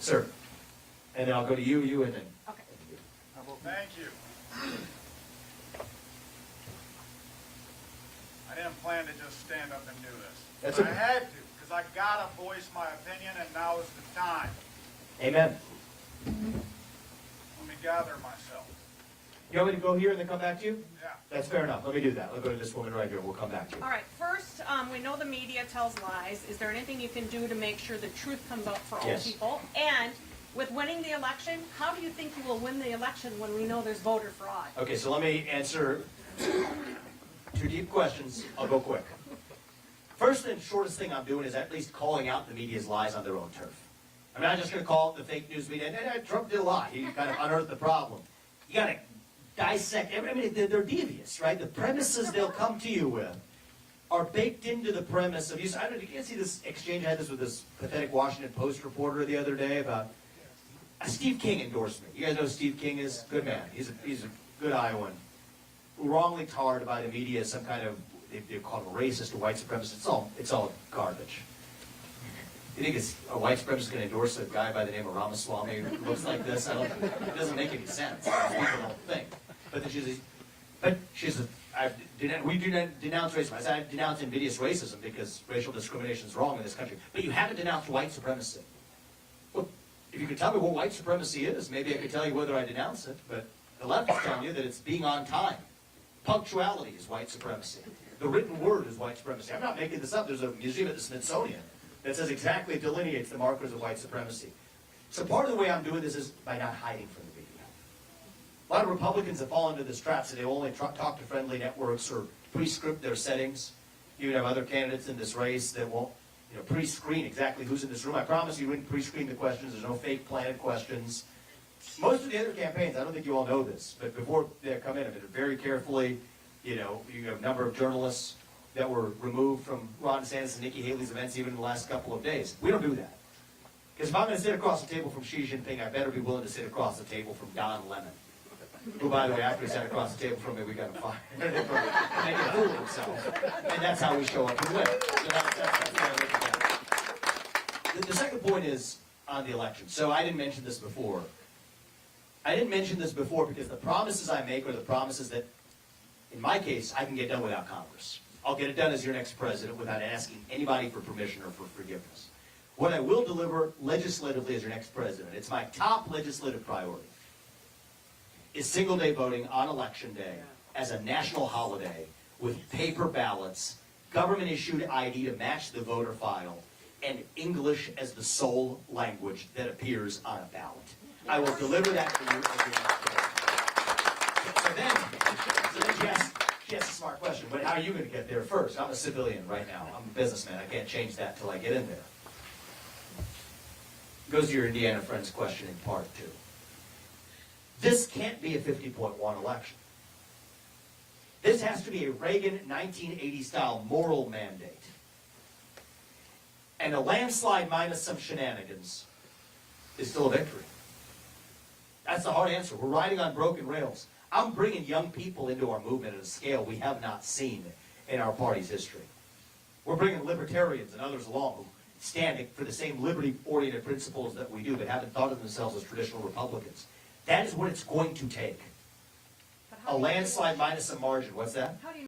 Sir. And then I'll go to you, and then. Okay. Thank you. I didn't plan to just stand up and do this. That's but okay. I had to, because I gotta voice my opinion, and now is the time. Amen. Let me gather myself. You want me to go here and then come back to you? Yeah. That's fair enough. Let me do that. Let's go to this woman right here. We'll come back to you. All right. First, we know the media tells lies. Is there anything you can do to make sure the truth comes out for all Yes. people? And with winning the election, how do you think you will win the election when we know there's voter fraud? Okay, so let me answer two deep questions. I'll go quick. First and shortest thing I'm doing is at least calling out the media's lies on their own turf. I'm not just going to call it the fake news media. And Trump did a lot. He kind of unearthed the problem. You got to dissect. I mean, they're devious, right? The premises they'll come to you with are baked into the premise of you. I don't know. Did you guys see this exchange? I had this with this pathetic Washington Post reporter the other day about a Steve King endorsement. You guys know who Steve King is? Good man. He's a good Iowan. Wrongly tarred by the media as some kind of, they call him a racist or white supremacist. It's all garbage. You think a white supremacist going to endorse a guy by the name of Ramaswamy who looks like this? It doesn't make any sense. People don't think. But then we do not denounce racism. I said I denounce invidious racism because racial discrimination is wrong in this country. But you haven't denounced white supremacy. Well, if you could tell me what white supremacy is, maybe I could tell you whether I denounce it. But the left is telling you that it's being on time. Punctuality is white supremacy. The written word is white supremacy. I'm not making this up. There's a museum at the Smithsonian that says exactly, delineates the markers of white supremacy. So part of the way I'm doing this is by not hiding from the media. A lot of Republicans have fallen into this trap, so they only talk to friendly networks or pre-script their settings. You have other candidates in this race that won't, pre-screen exactly who's in this room. I promise you wouldn't pre-screen the questions. There's no fake planted questions. Most of the other campaigns, I don't think you all know this, but before they come in, I mean, very carefully, you have a number of journalists that were removed from Ron DeSantis and Nikki Haley's events even in the last couple of days. We don't do that. Because if I'm going to sit across the table from Xi Jinping, I better be willing to sit across the table from Don Lemon. Who, by the way, after he sat across the table from me, we got him fired for making a fool of himself. And that's how we show up and win. So that's how I look at that. The second point is on the election. So I didn't mention this before. Because the promises I make are the promises that, in my case, I can get done without Congress. I'll get it done as your next president without asking anybody for permission or for forgiveness. What I will deliver legislatively as your next president, it's my top legislative priority, is single-day voting on Election Day as a national holiday with paper ballots, government-issued ID to match the voter file, and English as the sole language that appears on a ballot. I will deliver that to you as your next president. So then she asks a smart question, but how are you going to get there first? I'm a civilian right now. I'm a businessman. I can't change that till I get in there. Goes to your Indiana friend's question in part two. This can't be a 50.1 election. This has to be a Reagan 1980-style moral mandate. And a landslide minus some shenanigans is still a victory. That's the hard answer. We're riding on broken rails. I'm bringing young people into our movement at a scale we have not seen in our party's history. We're bringing libertarians and others along who stand for the same liberty-oriented principles that we do, but haven't thought of themselves as traditional Republicans. That is what it's going to take. A landslide minus a margin. What's that? How do you